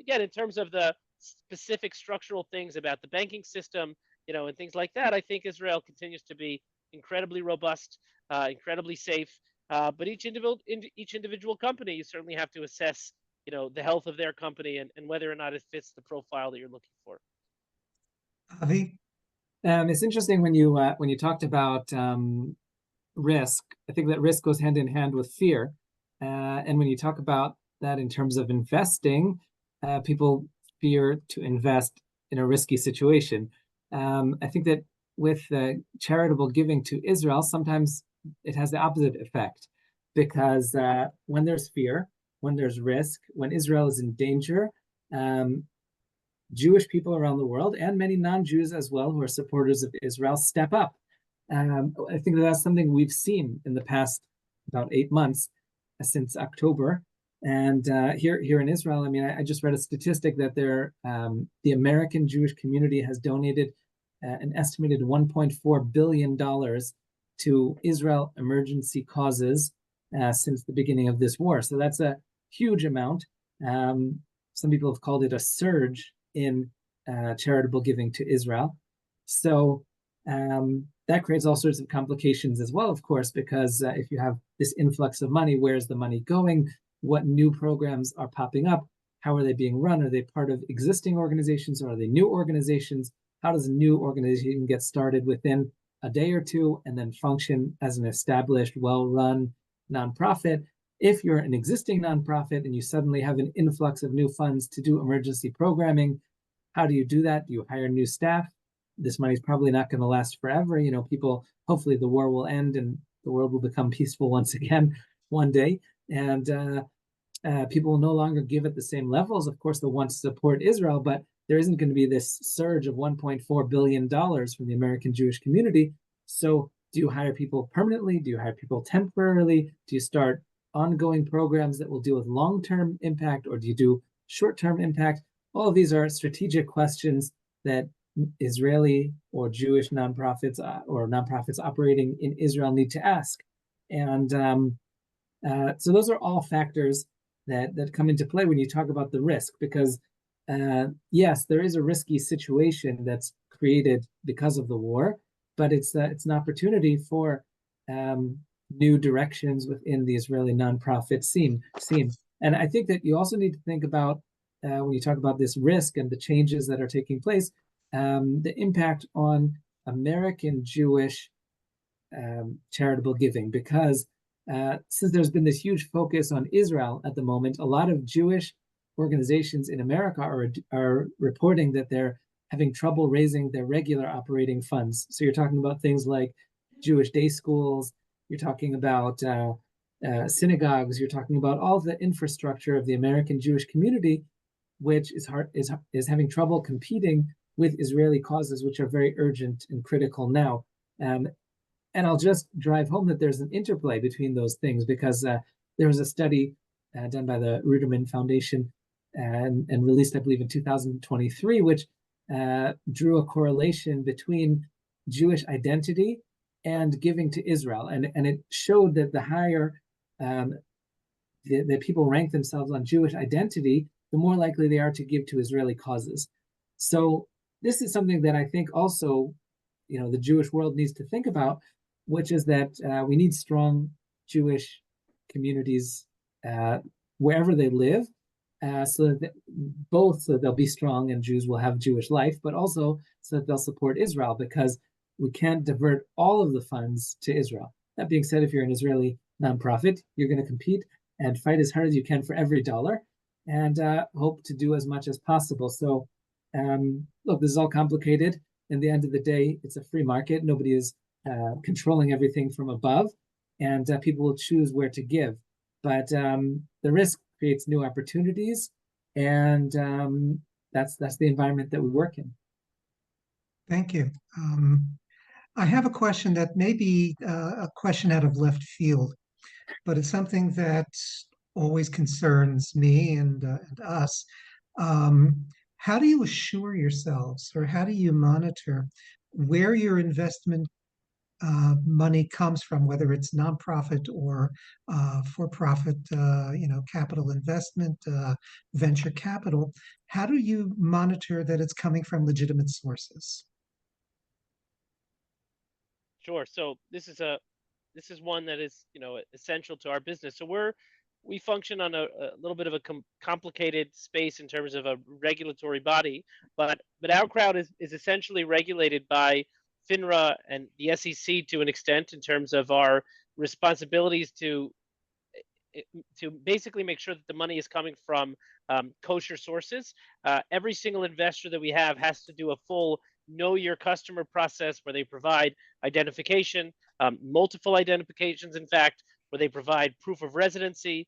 again, in terms of the specific structural things about the banking system, and things like that, I think Israel continues to be incredibly robust, incredibly safe. But each individual company, you certainly have to assess, the health of their company and whether or not it fits the profile that you're looking for. Avi? It's interesting when you talked about risk. I think that risk goes hand in hand with fear. And when you talk about that in terms of investing, people fear to invest in a risky situation. I think that with charitable giving to Israel, sometimes it has the opposite effect, because when there's fear, when there's risk, when Israel is in danger, Jewish people around the world, and many non-Jews as well who are supporters of Israel, step up. I think that's something we've seen in the past about 8 months, since October. And here in Israel, I mean, I just read a statistic that the American Jewish community has donated an estimated $1.4 billion to Israel emergency causes since the beginning of this war. So that's a huge amount. Some people have called it a surge in charitable giving to Israel. So that creates all sorts of complications as well, of course, because if you have this influx of money, where's the money going? What new programs are popping up? How are they being run? Are they part of existing organizations, or are they new organizations? How does a new organization get started within a day or two and then function as an established, well-run nonprofit? If you're an existing nonprofit and you suddenly have an influx of new funds to do emergency programming, how do you do that? Do you hire new staff? This money is probably not going to last forever. People, hopefully the war will end and the world will become peaceful once again one day. And people will no longer give at the same levels. Of course, they'll want to support Israel, but there isn't going to be this surge of $1.4 billion from the American Jewish community. So do you hire people permanently? Do you hire people temporarily? Do you start ongoing programs that will deal with long-term impact, or do you do short-term impact? All of these are strategic questions that Israeli or Jewish nonprofits or nonprofits operating in Israel need to ask. And so those are all factors that come into play when you talk about the risk, because yes, there is a risky situation that's created because of the war, but it's an opportunity for new directions within the Israeli nonprofit scene. And I think that you also need to think about, when you talk about this risk and the changes that are taking place, the impact on American Jewish charitable giving, because since there's been this huge focus on Israel at the moment, a lot of Jewish organizations in America are reporting that they're having trouble raising their regular operating funds. So you're talking about things like Jewish day schools, you're talking about synagogues, you're talking about all the infrastructure of the American Jewish community, which is having trouble competing with Israeli causes, which are very urgent and critical now. And I'll just drive home that there's an interplay between those things, because there was a study done by the Ruderman Foundation and released, I believe, in 2023, which drew a correlation between Jewish identity and giving to Israel. And it showed that the higher that people rank themselves on Jewish identity, the more likely they are to give to Israeli causes. So this is something that I think also, the Jewish world needs to think about, which is that we need strong Jewish communities wherever they live, so that they'll be strong and Jews will have Jewish life, but also so that they'll support Israel, because we can't divert all of the funds to Israel. That being said, if you're an Israeli nonprofit, you're going to compete and fight as hard as you can for every dollar, and hope to do as much as possible. So look, this is all complicated. In the end of the day, it's a free market. Nobody is controlling everything from above, and people will choose where to give. But the risk creates new opportunities, and that's the environment that we work in. Thank you. I have a question that may be a question out of left field, but it's something that always concerns me and us. How do you assure yourselves, or how do you monitor where your investment money comes from, whether it's nonprofit or for-profit, capital investment, venture capital? How do you monitor that it's coming from legitimate sources? Sure. So this is one that is essential to our business. So we function on a little bit of a complicated space in terms of a regulatory body, but OurCrowd is essentially regulated by FINRA and the SEC to an extent in terms of our responsibilities to basically make sure that the money is coming from kosher sources. Every single investor that we have has to do a full know your customer process where they provide identification, multiple identifications, in fact, where they provide proof of residency,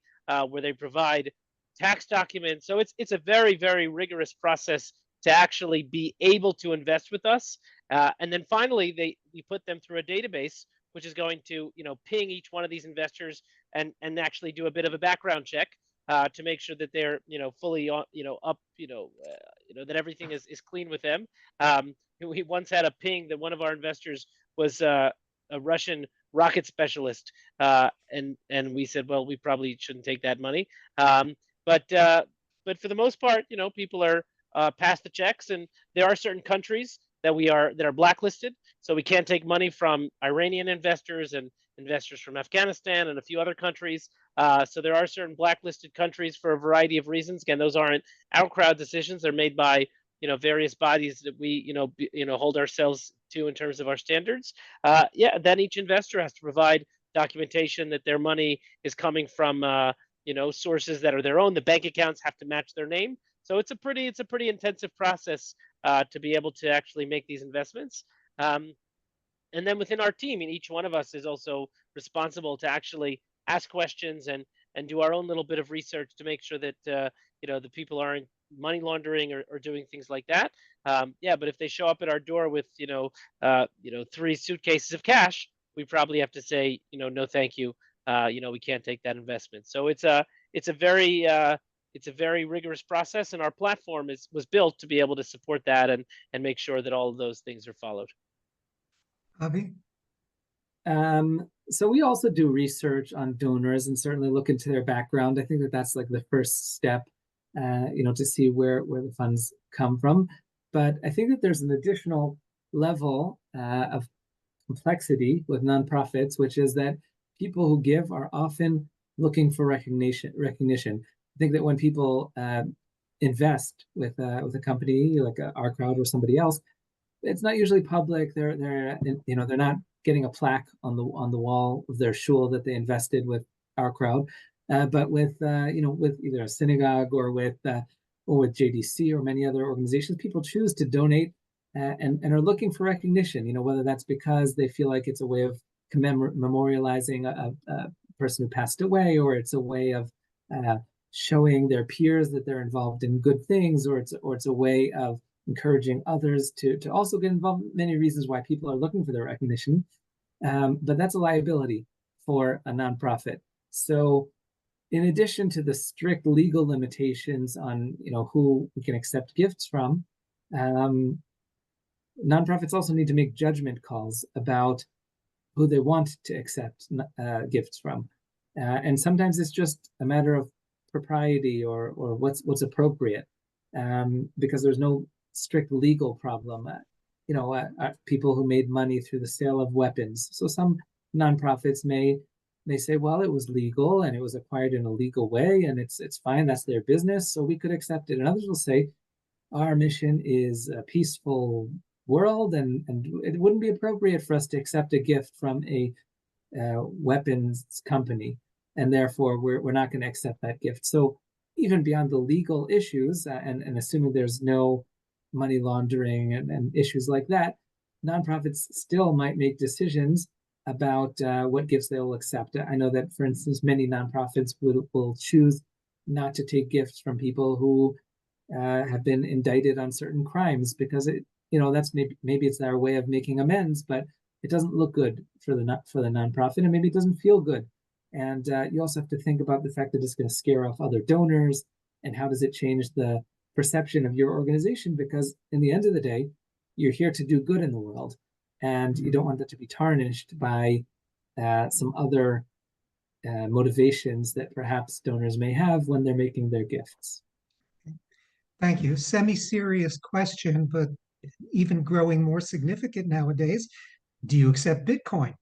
where they provide tax documents. So it's a very, very rigorous process to actually be able to invest with us. And then finally, we put them through a database, which is going to ping each one of these investors and actually do a bit of a background check to make sure that they're fully up, that everything is clean with them. We once had a ping that one of our investors was a Russian rocket specialist, and we said, well, we probably shouldn't take that money. But for the most part, people are past the checks, and there are certain countries that are blacklisted, so we can't take money from Iranian investors and investors from Afghanistan and a few other countries. So there are certain blacklisted countries for a variety of reasons. Again, those aren't OurCrowd decisions; they're made by various bodies that we hold ourselves to in terms of our standards. Then each investor has to provide documentation that their money is coming from sources that are their own. The bank accounts have to match their name. So it's a pretty intensive process to be able to actually make these investments. And then within our team, each one of us is also responsible to actually ask questions and do our own little bit of research to make sure that the people aren't money laundering or doing things like that. But if they show up at our door with 3 suitcases of cash, we probably have to say no, thank you. We can't take that investment. So it's a very rigorous process, and our platform was built to be able to support that and make sure that all of those things are followed. Avi? So we also do research on donors and certainly look into their background. I think that's like the first step, to see where the funds come from. But I think that there's an additional level of complexity with nonprofits, which is that people who give are often looking for recognition. I think that when people invest with a company like OurCrowd or somebody else, it's not usually public. They're not getting a plaque on the wall of their shul that they invested with OurCrowd, but with either a synagogue or with JDC or many other organizations, people choose to donate and are looking for recognition. Whether that's because they feel like it's a way of memorializing a person who passed away, or it's a way of showing their peers that they're involved in good things, or it's a way of encouraging others to also get involved. Many reasons why people are looking for their recognition, but that's a liability for a nonprofit. So in addition to the strict legal limitations on who we can accept gifts from, nonprofits also need to make judgment calls about who they want to accept gifts from, and sometimes it's just a matter of propriety or what's appropriate, because there's no strict legal problem. People who made money through the sale of weapons. So some nonprofits may say, well, it was legal and it was acquired in a legal way, and it's fine. That's their business, so we could accept it. And others will say, our mission is a peaceful world, and it wouldn't be appropriate for us to accept a gift from a weapons company, and therefore we're not going to accept that gift. So even beyond the legal issues, and assuming there's no money laundering and issues like that, nonprofits still might make decisions about what gifts they will accept. I know that, for instance, many nonprofits will choose not to take gifts from people who have been indicted on certain crimes, because that's maybe it's their way of making amends, but it doesn't look good for the nonprofit, and maybe it doesn't feel good. And you also have to think about the fact that it's going to scare off other donors, and how does it change the perception of your organization? Because in the end of the day, you're here to do good in the world, and you don't want that to be tarnished by some other motivations that perhaps donors may have when they're making their gifts. Thank you. Semi-serious question, but even growing more significant nowadays. Do you accept Bitcoin?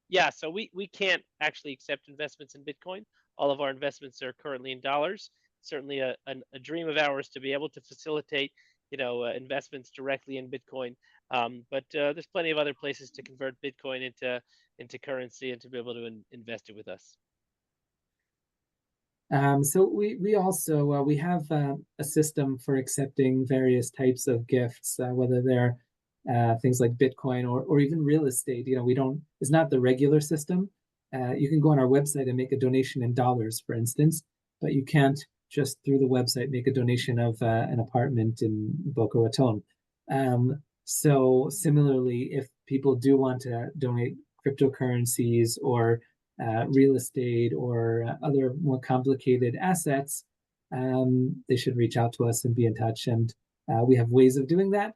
Yeah, so we can't actually accept investments in Bitcoin. All of our investments are currently in dollars. Certainly a dream of ours to be able to facilitate, investments directly in Bitcoin. But there's plenty of other places to convert Bitcoin into currency and to be able to invest it with us. So we also we have a system for accepting various types of gifts, whether they're things like Bitcoin or even real estate. It's not the regular system. You can go on our website and make a donation in dollars, for instance, but you can't just through the website make a donation of an apartment in Boca Raton. So similarly, if people do want to donate cryptocurrencies or real estate or other more complicated assets, they should reach out to us and be in touch. And we have ways of doing that,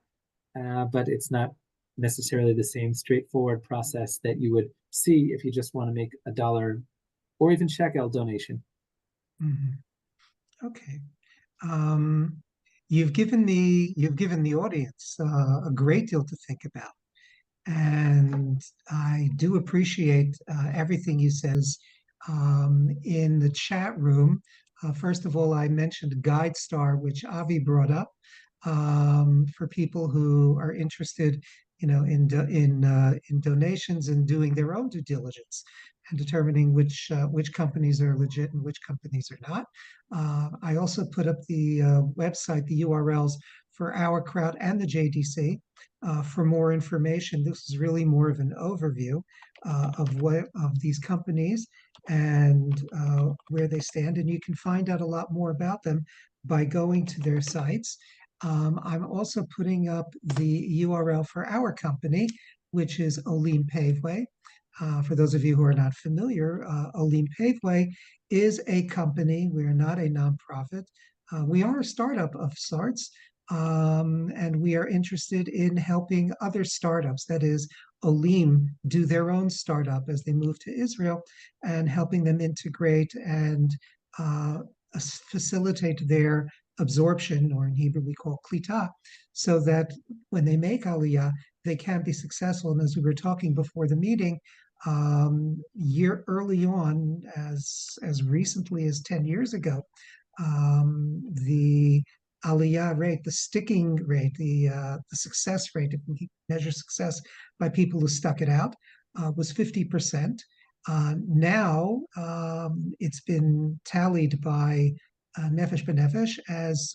but it's not necessarily the same straightforward process that you would see if you just want to make a dollar or even shekel donation. Mm-hmm. Okay. You've given the audience a great deal to think about. And I do appreciate everything you said in the chat room. First of all, I mentioned GuideStar, which Avi brought up for people who are interested, in donations and doing their own due diligence and determining which companies are legit and which companies are not. I also put up the website, the URLs for OurCrowd and the JDC. For more information. This is really more of an overview of these companies and where they stand, and you can find out a lot more about them by going to their sites. I'm also putting up the URL for our company, which is Olim Paveway. For those of you who are not familiar, Olim Paveway is a company. We are not a nonprofit. We are a startup of sorts. And we are interested in helping other startups, that is, Olim, do their own startup as they move to Israel, and helping them integrate and facilitate their absorption, or in Hebrew we call klita, so that when they make Aliyah, they can be successful. And as we were talking before the meeting, early on, as recently as 10 years ago, the Aliyah rate, the sticking rate, the success rate, if we measure success by people who stuck it out, was 50%. Now it's been tallied by Nefesh B'Nefesh as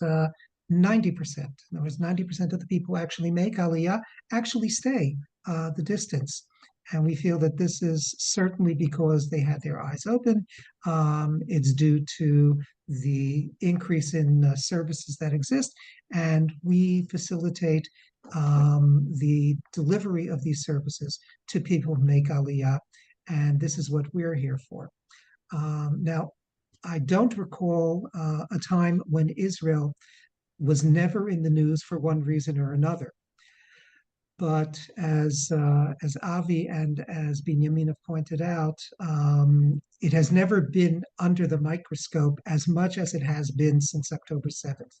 90%. In other words, 90% of the people who actually make Aliyah actually stay the distance. And we feel that this is certainly because they had their eyes open. It's due to the increase in services that exist, and we facilitate the delivery of these services to people who make Aliyah, and this is what we're here for. Now, I don't recall a time when Israel was never in the news for one reason or another. But as Avi and as Binyamin have pointed out, it has never been under the microscope as much as it has been since October 7th.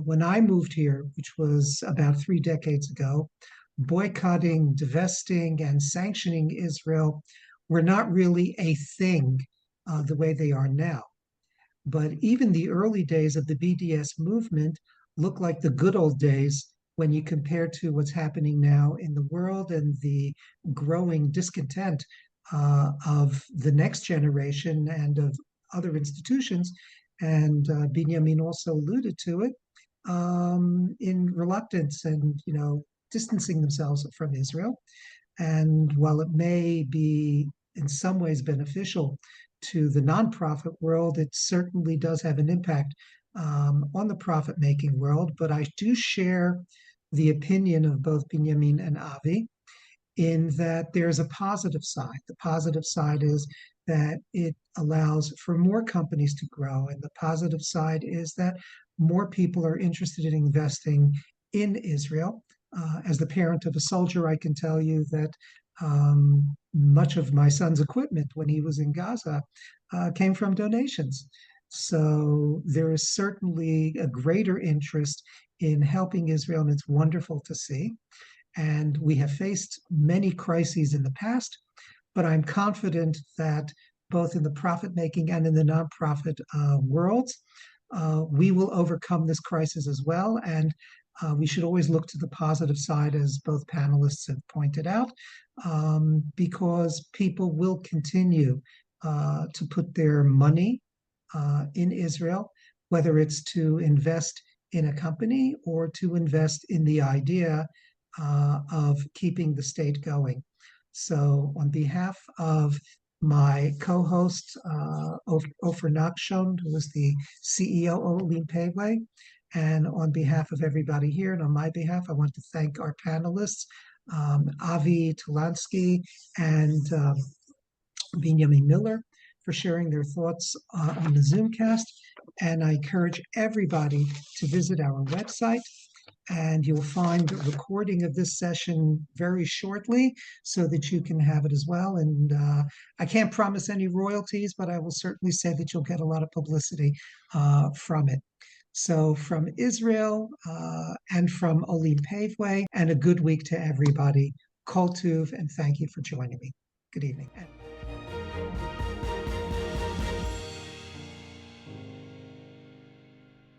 When I moved here, which was about 3 decades ago, boycotting, divesting, and sanctioning Israel were not really a thing the way they are now. But even the early days of the BDS movement look like the good old days when you compare to what's happening now in the world and the growing discontent of the next generation and of other institutions. And Binyamin also alluded to it, in reluctance and, distancing themselves from Israel. And while it may be in some ways beneficial to the nonprofit world, it certainly does have an impact on the profit-making world. But I do share the opinion of both Binyamin and Avi in that there's a positive side. The positive side is that it allows for more companies to grow, and the positive side is that more people are interested in investing in Israel. As the parent of a soldier, I can tell you that much of my son's equipment when he was in Gaza came from donations. So there is certainly a greater interest in helping Israel, and it's wonderful to see. And we have faced many crises in the past, but I'm confident that both in the profit-making and in the nonprofit worlds, we will overcome this crisis as well. And we should always look to the positive side, as both panelists have pointed out, because people will continue to put their money in Israel, whether it's to invest in a company or to invest in the idea of keeping the state going. So on behalf of my co-host, Ofer Nachshon, who is the CEO of Olim Paveway, and on behalf of everybody here, and on my behalf, I want to thank our panelists, Avi Narro-Tilonsky and Binyamin Miller, for sharing their thoughts on the Zoomcast. And I encourage everybody to visit our website, and you'll find a recording of this session very shortly so that you can have it as well. And I can't promise any royalties, but I will certainly say that you'll get a lot of publicity from it. So from Israel and from Olim Paveway, and a good week to everybody. Kol Tuv, and thank you for joining me. Good evening.